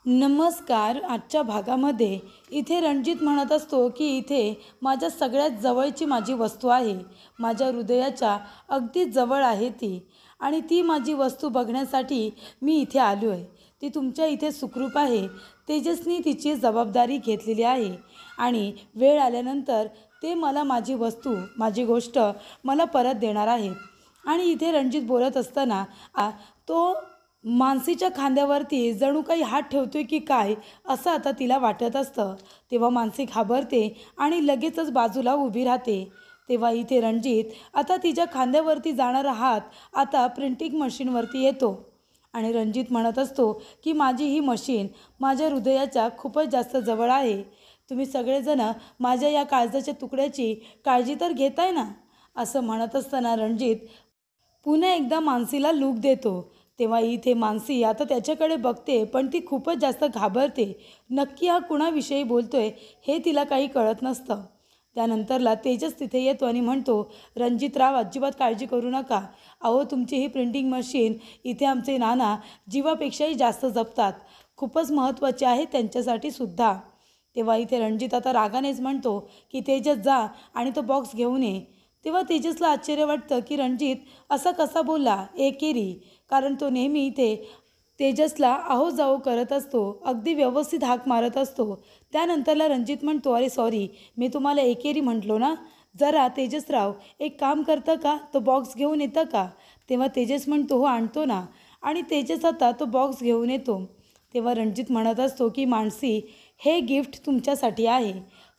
नमस्कार. आजच्या भागामध्ये इथे रणजित म्हणत असतो की इथे माझ्या सगळ्यात जवळची माझी वस्तू आहे. माझ्या हृदयाच्या अगदी जवळ आहे ती आणि ती माझी वस्तू बघण्यासाठी मी इथे आलो आहे. ती तुमच्या इथे सुखरूप आहे. तेजसनी तिची जबाबदारी घेतलेली आहे आणि वेळ आल्यानंतर ते मला माझी वस्तू, माझी गोष्ट मला परत देणार आहेत. आणि इथे रणजित बोलत असताना तो मानसीच्या खांद्यावरती जणू काही हात ठेवतोय की काय असं आता तिला वाटत असतं. तेव्हा मानसी घाबरते आणि लगेचच बाजूला उभी राहते. तेव्हा इथे रणजित आता तिच्या खांद्यावरती जाणारा हात आता प्रिंटिंग मशीनवरती येतो आणि रणजित म्हणत असतो की माझी ही मशीन माझ्या हृदयाच्या खूपच जास्त जवळ आहे. तुम्ही सगळेजण माझ्या या काळजाच्या तुकड्याची काळजी तर घेताय ना. असं म्हणत असताना रणजित पुन्हा एकदा मानसीला लूक देतो. तेव्हा इथे मानसी आता त्याच्याकडे बघते, पण ती खूपच जास्त घाबरते. नक्की हा कुणाविषयी बोलतोय हे तिला काही कळत नसतं. त्यानंतरला तेजस तिथे येतो आणि म्हणतो, रणजितराव अजिबात काळजी करू नका. अहो, तुमची ही प्रिंटिंग मशीन इथे आमचे नाना जीवापेक्षाही जास्त जपतात. खूपच महत्त्वाचे आहे त्यांच्यासाठी सुद्धा. तेव्हा इथे रणजित आता रागानेच म्हणतो की तेजस जा आणि तो बॉक्स घेऊन ये. तेव्हा तेजसला आश्चर्य वाटतं की रणजित असा कसा बोलला एकेरी, कारण तो नेहमी इथे तेजसला आहो जाओ करत असतो, अगदी व्यवस्थित हाक मारत असतो. त्यानंतरला रणजित म्हणतो, अरे सॉरी, मी तुम्हाला एकेरी म्हटलो ना. जरा तेजसराव एक काम करतं का, तो बॉक्स घेऊन येतं का. तेव्हा तेजस म्हणतो, हो आणतो ना. आणि तेजस आता तो बॉक्स घेऊन येतो. तेव्हा रणजित म्हणत असतो की मानसी, हे गिफ्ट तुमच्यासाठी आहे.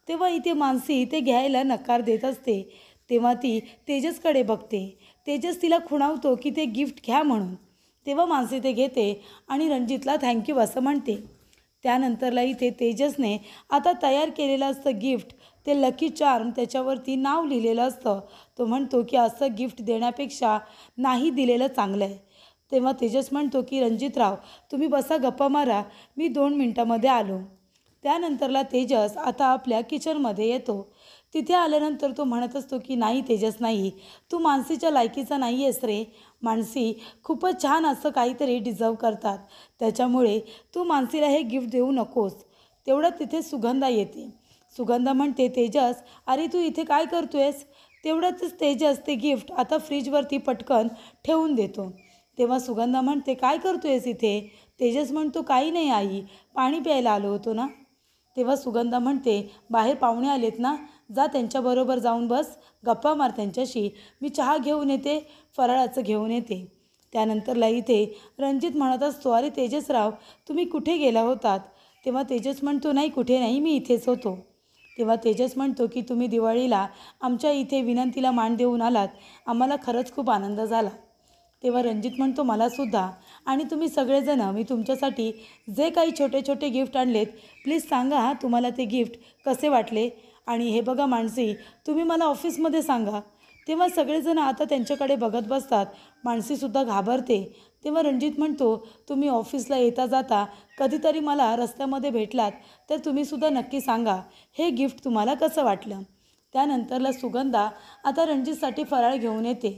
तेव्हा इथे मानसी ते घ्यायला नकार देत असते. तेव्हा ती तेजसकडे बघते. तेजस तिला खुणावतो की ते गिफ्ट घ्या म्हणून. तेव्हा मानसी ते घेते आणि रणजितला थँक्यू असं म्हणते. त्यानंतरला इथे तेजसने आता तयार केलेलं असतं गिफ्ट, ते लकी चार्म, त्याच्यावरती नाव लिहिलेलं असतं. तो म्हणतो की असं गिफ्ट देण्यापेक्षा नाही दिलेलं चांगलं आहे. तेव्हा तेजस म्हणतो की रणजितराव तुम्ही बसा, गप्पा मारा, मी 2 मिनटामध्ये आलो. त्यानंतरला तेजस आता आपल्या किचनमध्ये येतो. तिथे आल्यानंतर तो म्हणत असतो की नाही तेजस नाही, तू मानसीच्या लायकीचा नाही आहेस रे. मानसी खूपच छान असं काहीतरी डिझर्व करतात, त्याच्यामुळे तू मानसीला हे गिफ्ट देऊ नकोस. तेवढं तिथे सुगंधा येते. सुगंधा म्हणते, तेजस अरे तू इथे काय करतोयस. तेवढंच तेजस ते गिफ्ट आता फ्रीजवरती पटकन ठेवून देतो. तेव्हा सुगंधा म्हणते, काय करतोयस इथे. तेजस म्हणतो, काही नाही आई, पाणी प्यायला आलो होतो ना. तेव्हा सुगंधा म्हणते, बाहेर पाहुणे आलेत ना, जा त्यांच्याबरोबर जाऊन बस, गप्पा मार त्यांच्याशी, मी चहा घेऊन येते, फराळाचं घेऊन येते. त्यानंतरला इथे रणजित म्हणत असतो, अरे तेजसराव तुम्ही कुठे गेला होतात. तेव्हा तेजस म्हणतो, नाही कुठे नाही, मी इथेच होतो. तेव्हा तेजस म्हणतो की तुम्ही दिवाळीला आमच्या इथे विनंतीला मान देऊन आलात, आम्हाला खरंच खूप आनंद झाला. तेव्हा रणजित म्हणतो, मलासुद्धा. आणि तुम्ही सगळेजण, मी तुमच्यासाठी जे काही छोटे छोटे गिफ्ट आणलेत, प्लीज सांगा हां तुम्हाला ते गिफ्ट कसे वाटले. आणि हे बघा मानसी, तुम्ही मला ऑफिसमध्ये सांगा. तेव्हा सगळेजण आता त्यांच्याकडे बघत बसतात. मानसीसुद्धा घाबरते. तेव्हा रणजित म्हणतो, तुम्ही ऑफिसला येता जाता कधीतरी मला रस्त्यामध्ये भेटलात तर तुम्हीसुद्धा नक्की सांगा हे गिफ्ट तुम्हाला कसं वाटलं. त्यानंतरला सुगंधा आता रणजितसाठी फराळ घेऊन येते.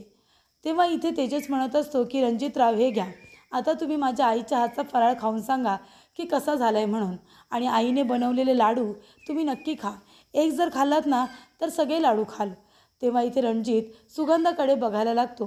तेव्हा इथे तेजस म्हणत असतो की रणजितराव हे घ्या, आता तुम्ही माझ्या आईच्या हातचा फराळ खाऊन सांगा की कसा झाला आहे म्हणून. आणि आईने बनवलेले लाडू तुम्ही नक्की खा. एक जर खाल्लात ना तर सगळे लाडू खाल. तेव्हा इथे रणजित सुगंधाकडे बघायला लागतो.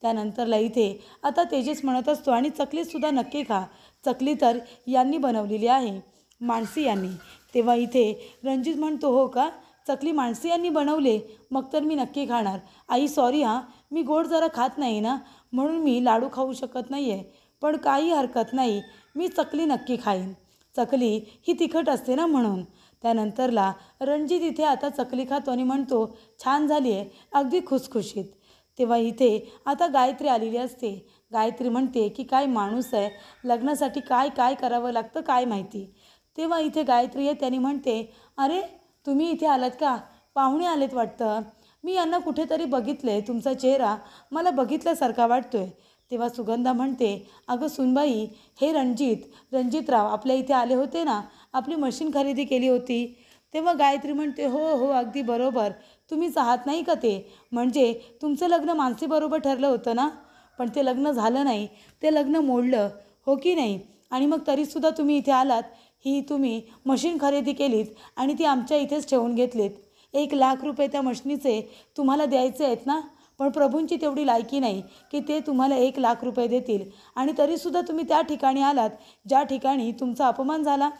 त्यानंतरला इथे आता तेजस म्हणत असतो, आणि चकलीसुद्धा नक्की खा, चकली तर यांनी बनवलेली आहे, मानसी यांनी. तेव्हा इथे रणजित म्हणतो, हो का, चकली मानसी यांनी बनवले, मग तर मी नक्की खाणार. आई सॉरी हां, मी गोड जरा खात नाही ना, म्हणून मी लाडू खाऊ शकत नाही आहे, पण काही हरकत नाही, मी चकली नक्की खाईन. चकली ही तिखट असते ना म्हणून. त्यानंतरला रणजित इथे आता चकली खातो आणि म्हणतो, छान झाली आहे, अगदी खुसखुशीत. तेव्हा इथे आता गायत्री आलेली असते. गायत्री म्हणते की काय माणूस आहे, लग्नासाठी काय काय करावं लागतं काय माहिती. तेव्हा इथे गायत्री येते आणि म्हणते, अरे तुम्ही इथे आलात का, पाहुणे आलेत वाटतं, मी यांना कुठेतरी बघितले, तुमचा चेहरा मला बघितल्यासारखा वाटतोय. तेव्हा सुगंधा म्हणते, अगं सुनबाई, हे रणजितराव आपल्या इथे आले होते ना, आपली मशीन खरेदी केली होती. तेव्हा गायत्री म्हणते, हो हो अगदी बरोबर, तुम्हीच आहात नाही का ते. म्हणजे तुमचं लग्न मानसीबरोबर ठरलं होतं ना, पण ते लग्न झालं नाही, ते लग्न मोडलं हो की नाही. आणि मग तरीसुद्धा तुम्ही इथे आलात. ही तुम्ही मशीन खरेदी केलीत आणि ती आमच्या इथेच ठेवून घेतलीत. 1,00,000 रुपये त्या मशनीचे तुम्हाला द्यायचे आहेत ना. पण प्रभूंची तेवढी लायकी नाही की ते तुम्हाला 1,00,000 रुपये देतील. आणि तरीसुद्धा तुम्ही त्या ठिकाणी आलात ज्या ठिकाणी तुमचा अपमान झाला.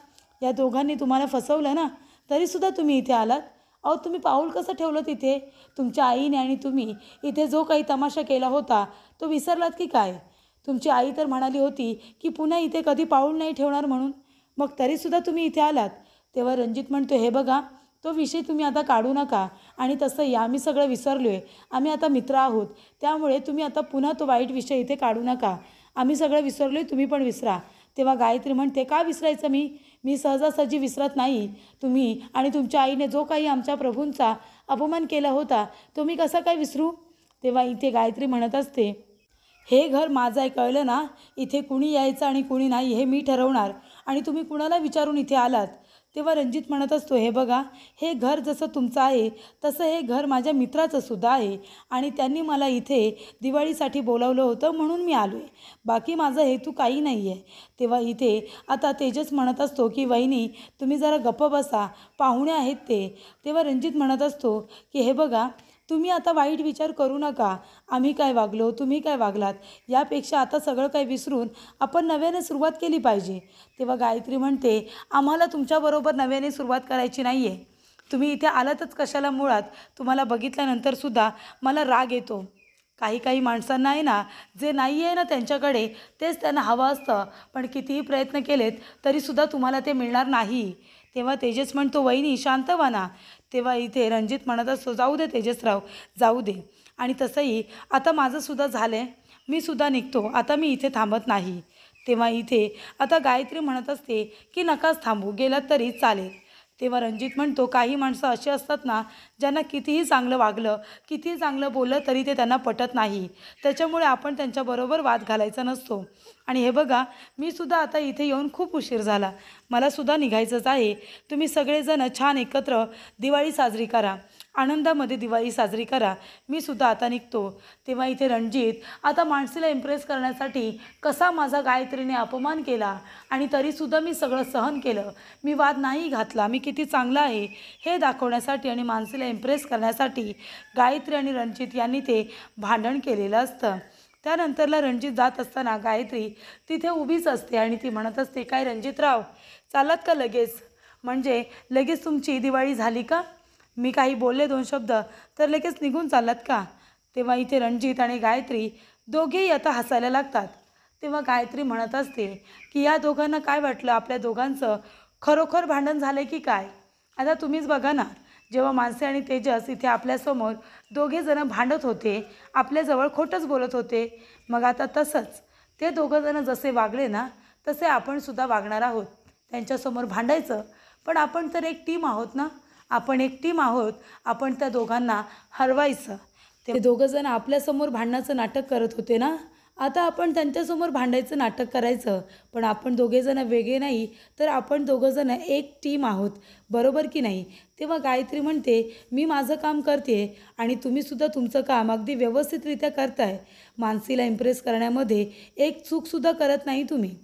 या दोघांनी तुम्हाला फसवलं ना, तरीसुद्धा तुम्ही इथे आलात. अहो, तुम्ही पाऊल कसं ठेवलं तिथे? तुमच्या आईने आणि तुम्ही इथे जो काही तमाशा केला होता तो विसरलात की काय? तुमची आई तर म्हणाली होती की पुन्हा इथे कधी पाऊल नाही ठेवणार म्हणून. मग तरीसुद्धा तुम्ही इथे आलात. तेव्हा रणजित म्हणतो, हे बघा, तो विषय तुम्ही आता काढू नका. आणि तसंही आम्ही सगळं विसरलो आहे. आम्ही आता मित्र आहोत. त्यामुळे तुम्ही आता पुन्हा तो वाईट विषय इथे काढू नका. आम्ही सगळं विसरलो आहे, तुम्ही पण विसरा. तेव्हा गायत्री म्हणते, का विसरायचं मी सहजासहजी विसरत नाही. तुम्ही आणि तुमच्या आईने जो काही आमच्या प्रभूंचा अपमान केला होता तो मी कसा काय विसरू. तेव्हा इथे गायत्री म्हणत असते, हे घर माझं आहे, कळलं ना. इथे कुणी यायचं आणि कुणी नाही हे मी ठरवणार. आणि तुम्ही कुणाला विचारून इथे आलात. तेव्हा रणजित म्हणत असतो, हे बघा, हे घर जसं तुमचं आहे तसं हे घर माझ्या मित्राचं सुद्धा आहे. आणि त्यांनी मला इथे दिवाळीसाठी बोलावलं होतं म्हणून मी आलो आहे. बाकी माझा हेतू काही नाही आहे. तेव्हा इथे आता तेजस म्हणत असतो की वहिनी, तुम्ही जरा गप्प बसा, पाहुणे आहेत ते. तेव्हा रणजित म्हणत असतो की हे बघा, तुम्ही आता वाईट विचार करू नका. आम्ही काय वागलो, तुम्ही काय वागलात, यापेक्षा आता सगळं काही विसरून आपण नव्याने सुरुवात केली पाहिजे. तेव्हा गायत्री म्हणते, आम्हाला तुमच्याबरोबर नव्याने सुरुवात करायची नाही आहे. तुम्ही इथे आलातच कशाला मुळात. तुम्हाला बघितल्यानंतरसुद्धा मला राग येतो. काही माणसांना आहे ना, जे नाही आहे ना त्यांच्याकडे तेच त्यांना हवं असतं. पण कितीही प्रयत्न केलेत तरीसुद्धा तुम्हाला ते मिळणार नाही. तेव्हा तेजस म्हणतो, वहिनी शांत व्हा ना. तेव्हा इथे रणजित म्हणत असतो, जाऊ दे तेजसराव, जाऊ दे. आणि तसंही आता माझंसुद्धा झालं आहे, मी सुद्धा निघतो. आता मी इथे थांबत नाही. तेव्हा इथे आता गायत्री म्हणत असते की नकाच थांबू, गेलात तरी चालेल. तेव्हा रणजित म्हणतो, काही माणसं अशी असतात ना, ज्यांना कितीही चांगलं वागलं, कितीही चांगलं बोललं तरी ते त्यांना पटत नाही. त्याच्यामुळे आपण त्यांच्याबरोबर वाद घालायचा नसतो. आणि हे बघा, मी सुद्धा आता इथे येऊन खूप उशीर झाला. मला सुद्धा निघायचंच आहे. तुम्ही सगळेजण छान एकत्र दिवाळी साजरी करा, आनंदामध्ये दिवाळी साजरी करा. मी सुद्धा आता निघतो. तेव्हा इथे रणजित आता माणसीला इम्प्रेस करण्यासाठी कसा माझा गायत्रीने अपमान केला आणि तरीसुद्धा मी सगळं सहन केलं, मी वाद नाही घातला, मी किती चांगला आहे हे दाखवण्यासाठी आणि माणसीला इम्प्रेस करण्यासाठी गायत्री आणि रणजित यांनी ते भांडण केलेलं असतं. त्यानंतरला रणजित जात असताना गायत्री तिथे उभीच असते आणि ती म्हणत असते, काय रणजितराव, चालात का लगेच? म्हणजे लगेच तुमची दिवाळी झाली का? मी काही बोलले 2 शब्द तर लगेच निघून चाललात का? तेव्हा इथे रणजित आणि गायत्री दोघेही आता हसायला लागतात. तेव्हा गायत्री म्हणत असते की या दोघांना काय वाटलं, आपल्या दोघांचं खरोखर भांडण झालं की काय? आता तुम्हीच बघा ना, जेव्हा मानसी आणि तेजस इथे आपल्यासमोर दोघेजणं भांडत होते, आपल्याजवळ खोटंच बोलत होते. मग आता तसंच ते दोघंजणं जसे वागले ना तसे आपण सुद्धा वागणार आहोत. त्यांच्यासमोर भांडायचं, पण आपण तर एक टीम आहोत ना, आपण एक टीम आहोत. आपण त्या दोघांना हरवायचं. ते दोघंजण आपल्यासमोर भांडणाचं नाटक करत होते ना, आता आपण त्यांच्यासमोर भांडायचं नाटक करायचं. पण आपण दोघेजण वेगळे नाही, तर आपण दोघंजण एक टीम आहोत, बरोबर की नाही? तेव्हा गायत्री म्हणते, मी माझं काम करते आणि तुम्हीसुद्धा तुमचं काम अगदी व्यवस्थितरित्या करताय. मानसीला इम्प्रेस करण्यामध्ये एक चूकसुद्धा करत नाही तुम्ही.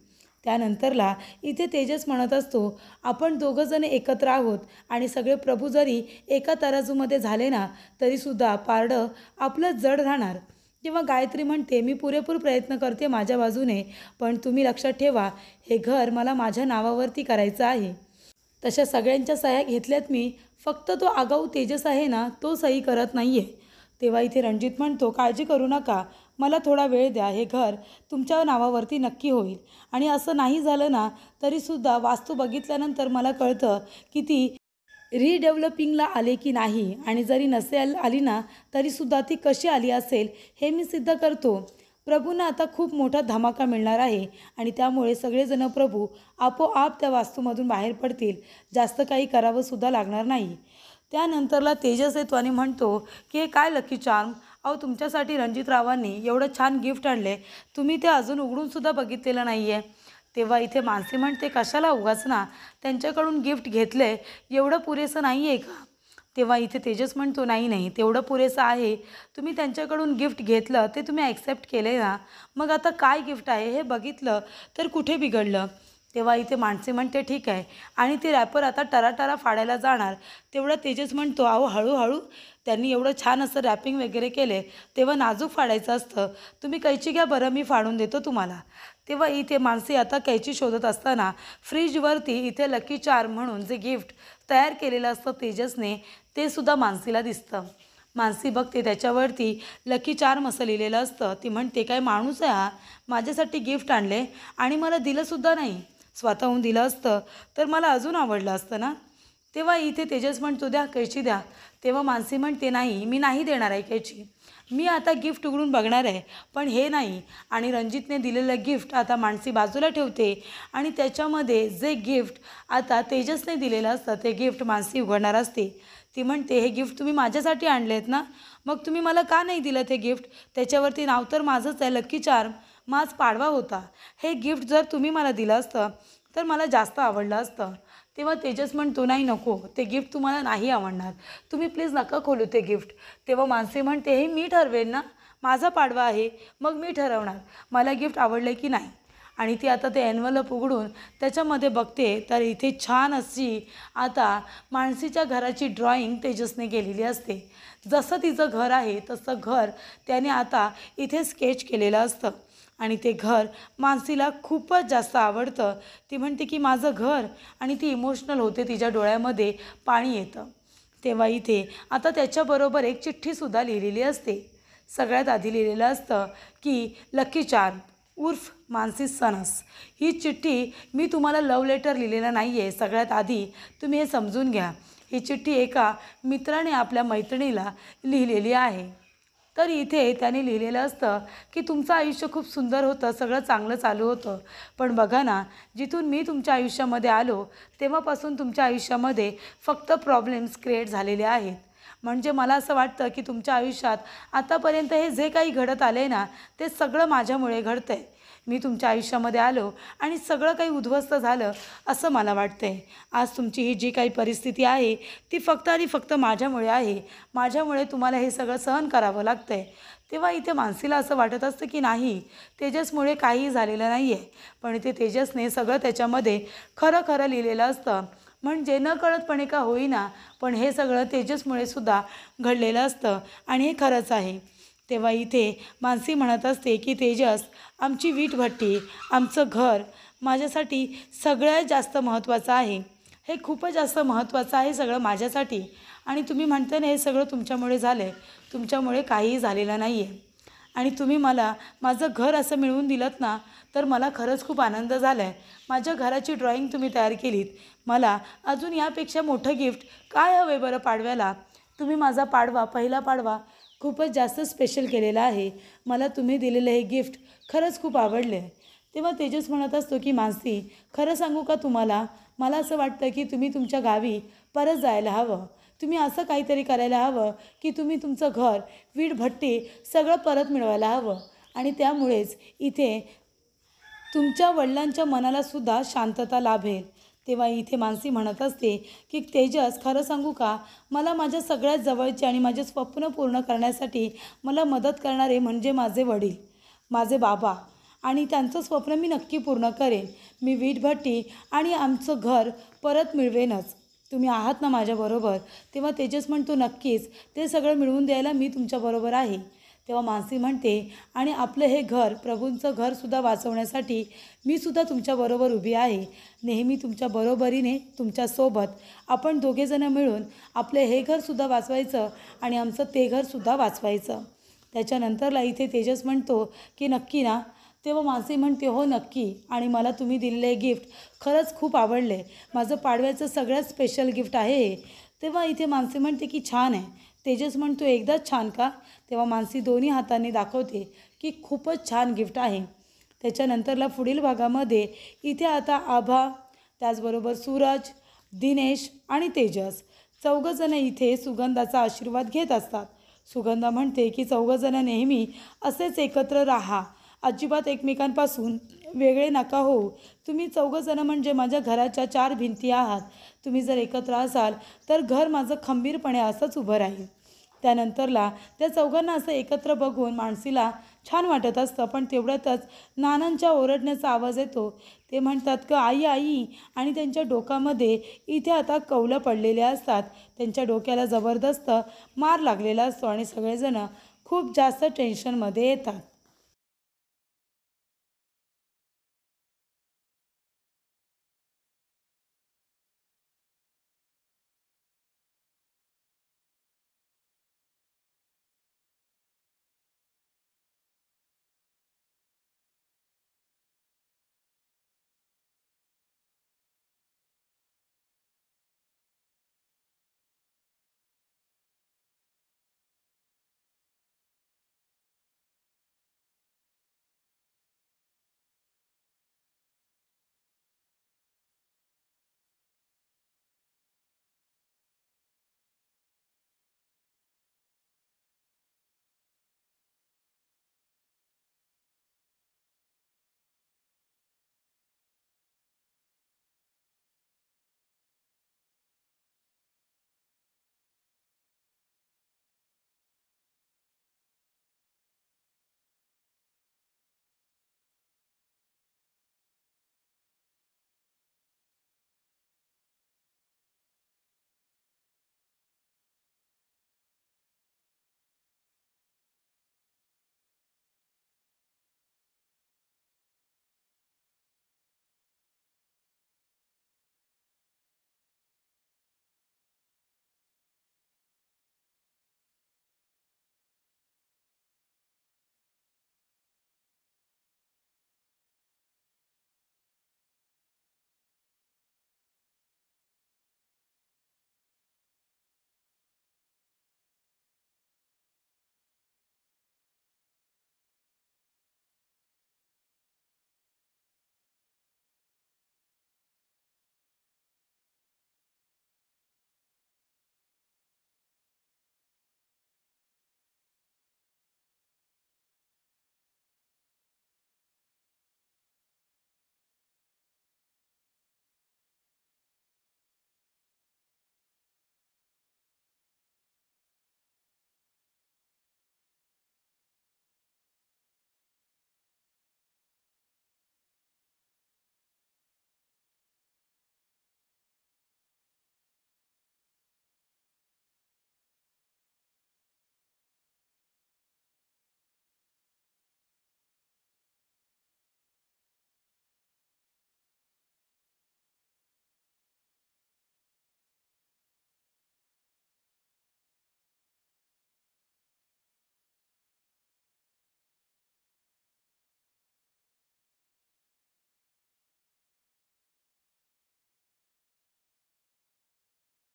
त्यानंतरला इथे तेजस म्हणत असतो, आपण दोघंजण एकत्र आहोत आणि सगळे प्रभू जरी एका तराजूमध्ये झाले ना तरीसुद्धा पारडं आपलं जड राहणार. तेव्हा गायत्री म्हणते, मी पुरेपूर प्रयत्न करते माझ्या बाजूने, पण तुम्ही लक्षात ठेवा, हे घर मला माझ्या नावावरती करायचं आहे. तशा सगळ्यांच्या सह्या घेतल्यात मी, फक्त तो आगाऊ तेजस आहे ना, तो सही करत नाही आहे. तेव्हा इथे रणजित म्हणतो, काळजी करू नका, मला थोडा वेळ द्या, हे घर तुमच्या नावावरती नक्की होईल. आणि असं नाही झालं ना तरीसुद्धा वास्तू बघितल्यानंतर मला कळतं की ती रिडेव्हलपिंगला आले की नाही, आणि जरी नसेल आली ना तरीसुद्धा ती कशी आली असेल हे मी सिद्ध करतो. प्रभूंना आता खूप मोठा धमाका मिळणार आहे आणि त्यामुळे सगळेजण प्रभू आपोआप त्या वास्तूमधून बाहेर पडतील. जास्त काही करावंसुद्धा लागणार नाही. त्यानंतरला तेजस येतो आणि म्हणतो की हे काय लकी चार्म, अहो तुमच्यासाठी रणजितरावांनी एवढं छान गिफ्ट आणले, तुम्ही ते अजून उघडूनसुद्धा बघितलेलं नाही आहे. तेव्हा इथे मानसी म्हणते, कशाला उगाच ना, त्यांच्याकडून गिफ्ट घेतलं आहे, एवढं पुरेसं नाही आहे का? तेव्हा इथे तेजस म्हणतो, नाही नाही, तेवढं पुरेसं आहे. तुम्ही त्यांच्याकडून गिफ्ट घेतलं, ते तुम्ही ॲक्सेप्ट केले ना, मग आता काय गिफ्ट आहे हे बघितलं तर कुठे बिघडलं. तेव्हा इथे मानसी म्हणते, ठीक आहे. आणि ते रॅपर आता टराटरा फाडायला जाणार, तेवढा तेजस म्हणतो, अहो हळूहळू, त्यांनी एवढं छान असं रॅपिंग वगैरे केले, तेव्हा नाजूक फाडायचं असतं. तुम्ही कैची घ्या बरं, मी फाडून देतो तुम्हाला. तेव्हा इथे मानसी आता कैची शोधत असताना फ्रीजवरती इथे लकी चार्म म्हणून जे गिफ्ट तयार केलेलं असतं तेजसने, ते सुद्धा मानसीला दिसतं. मानसी बघते, त्याच्यावरती लकी चार्म असं लिहिलेलं असतं. ती म्हणते, काय माणूस आहे हा, माझ्यासाठी गिफ्ट आणले आणि मला दिलंसुद्धा नाही. स्वतःहून दिलं असतं तर मला अजून आवडलं असतं ना. तेव्हा इथे तेजस म्हणतो, द्या कैची द्या. तेव्हा मानसी म्हणते, नाही, मी नाही देणार आहे कैची. मी आता गिफ्ट उघडून बघणार आहे, पण हे नाही. आणि रणजितने दिलेलं गिफ्ट आता मानसी बाजूला ठेवते आणि त्याच्यामध्ये जे गिफ्ट आता तेजसने दिलेलं असतं ते गिफ्ट मानसी उघडणार असते. ती म्हणते, हे गिफ्ट तुम्ही माझ्यासाठी आणले आहेत ना, मग तुम्ही मला का नाही दिलं ते गिफ्ट? त्याच्यावरती नाव तर माझंच आहे, लकी चार्म. माझ पाडवा होता. हे गिफ्ट जर तुम्ही मला दिलं असतं तर मला जास्त आवडलं असतं. तेव्हा तेजस म्हणतो, नाही, नको, ते गिफ्ट तुम्हाला नाही आवडणार, तुम्ही प्लीज नका खोलू ते गिफ्ट. तेव्हा मानसी म्हणते, हे मी ठरवेन ना, माझा पाडवा आहे, मग मी ठरवणार मला गिफ्ट आवडलं की नाही. आणि ती आता ते एन्व्हलप उघडून त्याच्यामध्ये बघते तर इथे छान अशी आता मानसीच्या घराची ड्रॉइंग तेजसने केलेली असते. जसं तिचं घर आहे तसं घर त्याने आता इथे स्केच केलेलं असतं आणि ते घर मानसीला खूपच जास्त आवडतं. ती म्हणते की माझं घर, आणि ती इमोशनल होते, तिच्या डोळ्यामध्ये पाणी येतं. तेव्हा इथे आता त्याच्याबरोबर एक चिठ्ठीसुद्धा लिहिलेली असते. सगळ्यात आधी लिहिलेलं असतं की लकी चार्म उर्फ मानसी सनस. ही चिठ्ठी मी तुम्हाला लव्ह लेटर लिहिलेलं नाही आहे. सगळ्यात आधी तुम्ही हे समजून घ्या. ही चिठ्ठी एका मित्राने आपल्या मैत्रिणीला लिहिलेली आहे. तर इथे त्याने लिहिलेलं असतं की तुमचं आयुष्य खूप सुंदर होतं, सगळं चांगलं चालू होतं, पण बघा ना, जिथून मी तुमच्या आयुष्यामध्ये आलो तेव्हापासून तुमच्या आयुष्यामध्ये फक्त प्रॉब्लेम्स क्रिएट झालेले आहेत. म्हणजे मला असं वाटतं की तुमच्या आयुष्यात आतापर्यंत हे जे काही घडत आलं आहे ना, ते सगळं माझ्यामुळे घडतं आहे. मी तुमच्या आयुष्यामध्ये आलो आणि सगळं काही उद्ध्वस्त झालं असं मला वाटतं आहे. आज तुमची ही जी काही परिस्थिती आहे ती फक्त आणि फक्त माझ्यामुळे आहे. माझ्यामुळे तुम्हाला हे सगळं सहन करावं लागतं आहे. तेव्हा इथे मानसीला असं वाटत असतं की नाही, तेजसमुळे काहीही झालेलं नाही आहे. पण इथे तेजसने सगळं त्याच्यामध्ये खरं खरं लिहिलेलं असतं. म्हणजे नकळतपणे का होईना, पण हे सगळं तेजसमुळे सुद्धा घडलेलं असतं आणि हे खरंच आहे. तेव्हा इथे मानसी म्हणत असते की तेजस, आमची वीटभट्टी, आमचं घर माझ्यासाठी सगळ्यात जास्त महत्त्वाचं आहे. हे खूपच जास्त महत्त्वाचं आहे सगळं माझ्यासाठी. आणि तुम्ही म्हणता ना, हे सगळं तुमच्यामुळे झालं आहे. तुमच्यामुळे काहीही झालेलं नाही आहे. आणि तुम्ही मला माझं घर असं मिळवून दिलंत ना, तर मला खरंच खूप आनंद झाला आहे. माझ्या घराची ड्रॉइंग तुम्ही तयार केलीत. मला अजून यापेक्षा मोठं गिफ्ट काय हवं आहे बरं पाडव्याला? तुम्ही माझा पाडवा, पहिला पाडवा खूपच जास्त स्पेशल केलेला आहे. मला तुम्ही दिलेलं हे गिफ्ट खरंच खूप आवडले आहे. तेव्हा तेजस म्हणत असतो की मानसी, खरं सांगू का तुम्हाला, मला असं वाटतं की तुम्ही तुमच्या गावी परत जायला हवं. तुम्ही असं काहीतरी करायला हवं की तुम्ही तुमचं घर, वीटभट्टी सगळं परत मिळवायला हवं. आणि त्यामुळेच इथे तुमच्या वडिलांच्या मनालासुद्धा शांतता लाभेल. तेव्हा इथे मानसी म्हणत असते की तेजस, खरं सांगू का, मला माझ्या सगळ्यात जवळचे आणि माझे स्वप्न पूर्ण करण्यासाठी मला मदत करणारे म्हणजे माझे वडील, माझे बाबा, आणि त्यांचं स्वप्न मी नक्की पूर्ण करेन. मी वीटभट्टी आणि आमचं घर परत मिळवेनच. तुम्ही आहात ना माझ्याबरोबर? तेव्हा तेजस म्हणतो, नक्कीच, ते सगळं मिळवून द्यायला मी तुमच्याबरोबर आहे. तेव्हा मानसी म्हणते, आणि आपलं हे घर, प्रभूंचं घरसुद्धा वाचवण्यासाठी मी सुद्धा तुमच्याबरोबर उभी आहे. नेहमी तुमच्या बरोबरीने, तुमच्यासोबत आपण दोघेजणं मिळून आपलं हे घरसुद्धा वाचवायचं आणि आमचं ते घरसुद्धा वाचवायचं. त्याच्यानंतरला इथे तेजस म्हणतो की नक्की ना? तेव्हा मानसी म्हणते, हो नक्की, आणि मला तुम्ही दिलेले गिफ्ट खरंच खूप आवडले. माझं पाडव्याचं सगळ्यात स्पेशल गिफ्ट आहे हे. तेव्हा इथे मानसी म्हणते की छान आहे. तेजस म्हणतो, एकदाच छान का? तेव्हा मानसी दोन्ही हातांनी दाखवते की खूपच छान गिफ्ट आहे. त्याच्यानंतरला पुढील भागामध्ये इथे आता आभा, त्याचबरोबर सूरज, दिनेश आणि तेजस चौघंजणं इथे सुगंधाचा आशीर्वाद घेत असतात. सुगंधा म्हणते की चौघंजणं नेहमी असेच एकत्र राहा, अजिबात एकमेकांपासून वेगळे नका होऊ. तुम्ही चौघंजणं म्हणजे माझ्या घराच्या चार भिंती आहात. तुम्ही जर एकत्र असाल तर घर माझं खंबीरपणे असंच उभं राहील. त्यानंतरला त्या चौघांना असं एकत्र बघून मानसीला छान वाटत असतं. पण तेवढ्यातच नानांच्या ओरडण्याचा आवाज येतो. ते म्हणतात की आई आई, आणि त्यांच्या डोक्यामध्ये इथे आता कौलं पडलेले असतात. त्यांच्या डोक्याला जबरदस्त मार लागलेला असतो आणि सगळेजण खूप जास्त टेन्शनमध्ये येतात.